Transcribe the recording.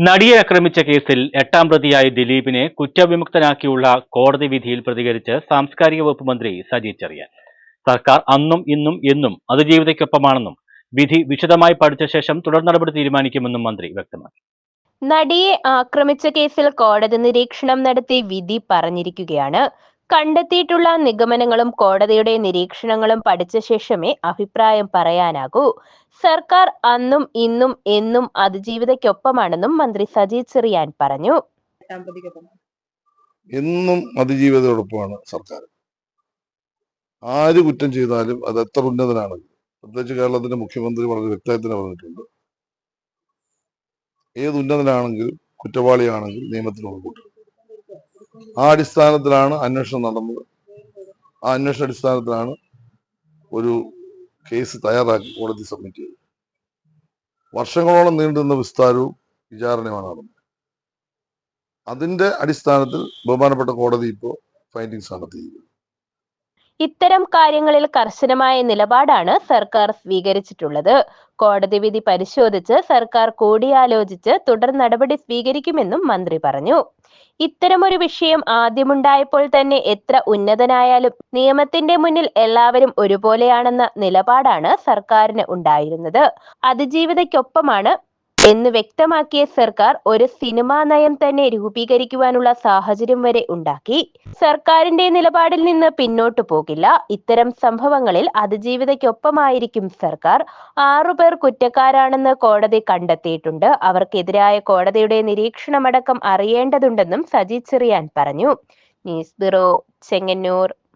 നടിയെ ആക്രമിച്ച കേസിൽ 8ാം പ്രതിയായ ദിലീപിനെ കുറ്റവിമുക്തനാക്കിയുള്ള കോടതി വിധിയിൽ പ്രതികരിച്ച് സാംസ്കാരിക വകുപ്പ് മന്ത്രി സജി ചെറിയാൻ. സർക്കാർ അന്നും ഇന്നും എന്നും അതിജീവിതയ്ക്കൊപ്പമാണെന്നും വിധി വിശദമായി പഠിച്ച ശേഷം തുടർ നടപടി തീരുമാനിക്കുമെന്നും മന്ത്രി വ്യക്തമാക്കി. നടിയെ ആക്രമിച്ച കേസിൽ കോടതി നിരീക്ഷണം നടത്തി വിധി പറഞ്ഞിരിക്കുകയാണ്. കണ്ടെത്തിയിട്ടുള്ള നിഗമനങ്ങളും കോടതിയുടെ നിരീക്ഷണങ്ങളും പഠിച്ച ശേഷമേ അഭിപ്രായം പറയാനാകൂ. സർക്കാർ അന്നും ഇന്നും എന്നും അതിജീവിതയ്ക്കൊപ്പമാണെന്നും മന്ത്രി സജി ചെറിയാൻ പറഞ്ഞു. എന്നും അതിജീവിതയോടൊപ്പമാണ് സർക്കാർ. ആര് കുറ്റം ചെയ്താലും അത് എത്ര ഉന്നതനാണെങ്കിലും, പ്രത്യേകിച്ച് കേരളത്തിന്റെ മുഖ്യമന്ത്രി വളരെ വ്യക്തമായി തന്നെ പറഞ്ഞിട്ടുണ്ട്, ഏത് ഉന്നതനാണെങ്കിലും കുറ്റവാളിയാണെങ്കിൽ നിയമത്തിന് മുൻകൂട്ടും. ആ അടിസ്ഥാനത്തിലാണ് അന്വേഷണം നടന്നത്. ആ അന്വേഷണ അടിസ്ഥാനത്തിലാണ് ഒരു കേസ് തയ്യാറാക്കി കോടതി സബ്മിറ്റ് ചെയ്തത്. വർഷങ്ങളോളം നീണ്ടുനിന്ന വിസ്താരവും വിചാരണയുമാണ് നടന്നത്. അതിന്റെ അടിസ്ഥാനത്തിൽ ബഹുമാനപ്പെട്ട കോടതി ഇപ്പോൾ ഫൈൻഡിങ്സ് നടത്തിയിരിക്കുന്നത്. ഇത്തരം കാര്യങ്ങളിൽ കർശനമായ നിലപാടാണ് സർക്കാർ സ്വീകരിച്ചിട്ടുള്ളത്. കോടതി വിധി പരിശോധിച്ച് സർക്കാർ കൂടിയാലോചിച്ച് തുടർ നടപടി സ്വീകരിക്കുമെന്നും മന്ത്രി പറഞ്ഞു. ഇത്തരമൊരു വിഷയം ആദ്യമുണ്ടായപ്പോൾ തന്നെ എത്ര ഉന്നതനായാലും നിയമത്തിന്റെ മുന്നിൽ എല്ലാവരും ഒരുപോലെയാണെന്ന നിലപാടാണ് സർക്കാരിന് ഉണ്ടായിരുന്നത്. അതിജീവിതയ്ക്കൊപ്പമാണ് എന്ന് വ്യക്തമാക്കിയ സർക്കാർ ഒരു സിനിമാ നയം തന്നെ രൂപീകരിക്കുവാനുള്ള സാഹചര്യം വരെ ഉണ്ടാക്കി. സർക്കാരിന്റെ നിലപാടിൽ നിന്ന് പിന്നോട്ടു പോകില്ല. ഇത്തരം സംഭവങ്ങളിൽ അതിജീവിതയ്ക്കൊപ്പമായിരിക്കും സർക്കാർ. 6 പേർ കുറ്റക്കാരാണെന്ന് കോടതി കണ്ടെത്തിയിട്ടുണ്ട്. അവർക്കെതിരായ കോടതിയുടെ നിരീക്ഷണമടക്കം അറിയേണ്ടതുണ്ടെന്നും സജി ചെറിയാൻ പറഞ്ഞു. News bureau, Chengannur.